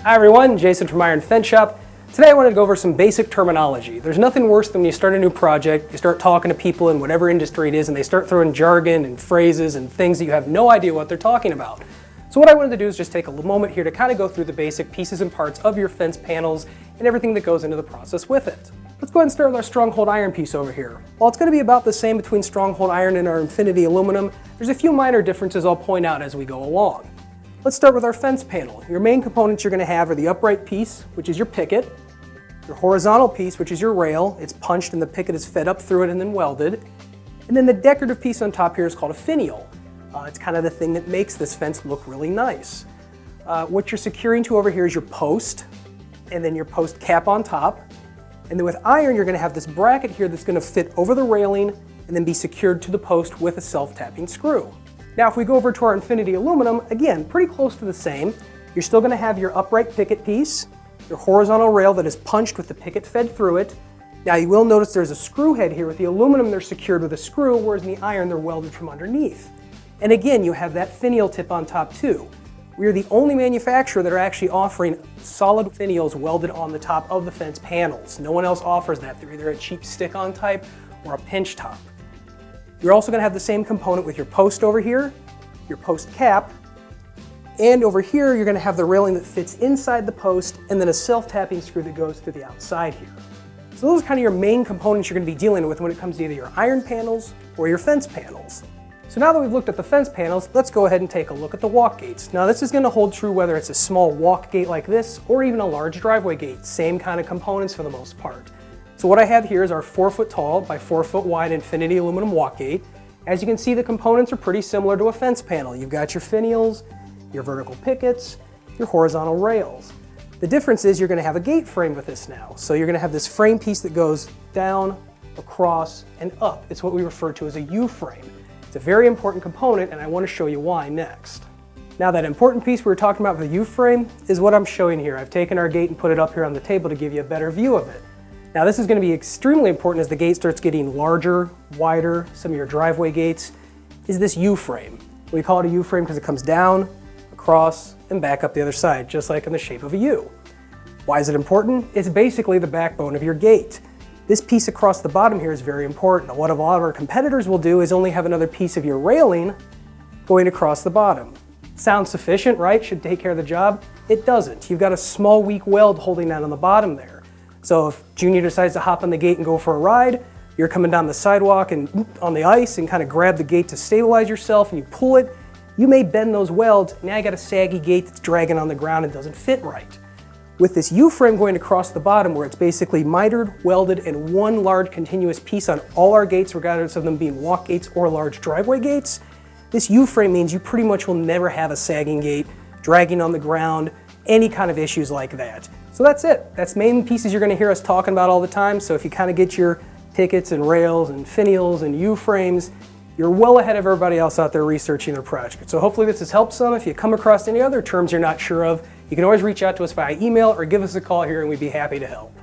Hi everyone, Jason from Iron Fence Shop. Today I wanted to go over some basic terminology. There's nothing worse than when you start a new project, you start talking to people in whatever industry it is, and they start throwing jargon and phrases and things that you have no idea what they're talking about. So what I wanted to do is just take a moment here to kind of go through the basic pieces and parts of your fence panels and everything that goes into the process with it. Let's go ahead and start with our Stronghold Iron piece over here. While it's going to be about the same between Stronghold Iron and our Infinity aluminum, there's a few minor differences I'll point out as we go along. Let's start with our fence panel. Your main components you're going to have are the upright piece, which is your picket, your horizontal piece, which is your rail. It's punched and the picket is fed up through it and then welded. And then the decorative piece on top here is called a finial. It's kind of the thing that makes this fence look really nice. What you're securing to over here is your post, and then your post cap on top. And then with iron, you're going to have this bracket here that's going to fit over the railing and then be secured to the post with a self-tapping screw. Now if we go over to our Infinity aluminum, again, pretty close to the same. You're still going to have your upright picket piece, your horizontal rail that is punched with the picket fed through it. Now you will notice there's a screw head here. With the aluminum, they're secured with a screw, whereas in the iron, they're welded from underneath. And again, you have that finial tip on top too. We're the only manufacturer that are actually offering solid finials welded on the top of the fence panels. No one else offers that. They're either a cheap stick-on type or a pinch top. You're also going to have the same component with your post over here, your post cap, and over here you're going to have the railing that fits inside the post and then a self-tapping screw that goes through the outside here. So those are kind of your main components you're going to be dealing with when it comes to either your iron panels or your fence panels. So now that we've looked at the fence panels, let's go ahead and take a look at the walk gates. Now this is going to hold true whether it's a small walk gate like this or even a large driveway gate. Same kind of components for the most part. So what I have here is our 4-foot tall by 4-foot wide Infinity aluminum walk gate. As you can see, the components are pretty similar to a fence panel. You've got your finials, your vertical pickets, your horizontal rails. The difference is you're going to have a gate frame with this now. So you're going to have this frame piece that goes down, across, and up. It's what we refer to as a U-frame. It's a very important component, and I want to show you why next. Now that important piece we were talking about with the U-frame is what I'm showing here. I've taken our gate and put it up here on the table to give you a better view of it. Now this is going to be extremely important as the gate starts getting larger, wider, some of your driveway gates, is this U-frame. We call it a U-frame because it comes down, across, and back up the other side, just like in the shape of a U. Why is it important? It's basically the backbone of your gate. This piece across the bottom here is very important. What a lot of our competitors will do is only have another piece of your railing going across the bottom. Sounds sufficient, right? Should take care of the job. It doesn't. You've got a small weak weld holding that on the bottom there. So if Junior decides to hop on the gate and go for a ride, you're coming down the sidewalk and on the ice and kind of grab the gate to stabilize yourself and you pull it, you may bend those welds. Now you got a saggy gate that's dragging on the ground and doesn't fit right. With this U-frame going across the bottom where it's basically mitered, welded, and one large continuous piece on all our gates, regardless of them being walk gates or large driveway gates, this U-frame means you pretty much will never have a sagging gate, dragging on the ground, any kind of issues like that. So that's it. That's main pieces you're going to hear us talking about all the time. So if you kind of get your pickets and rails and finials and U-frames, you're well ahead of everybody else out there researching their project. So hopefully this has helped some. If you come across any other terms you're not sure of, you can always reach out to us via email or give us a call here and we'd be happy to help.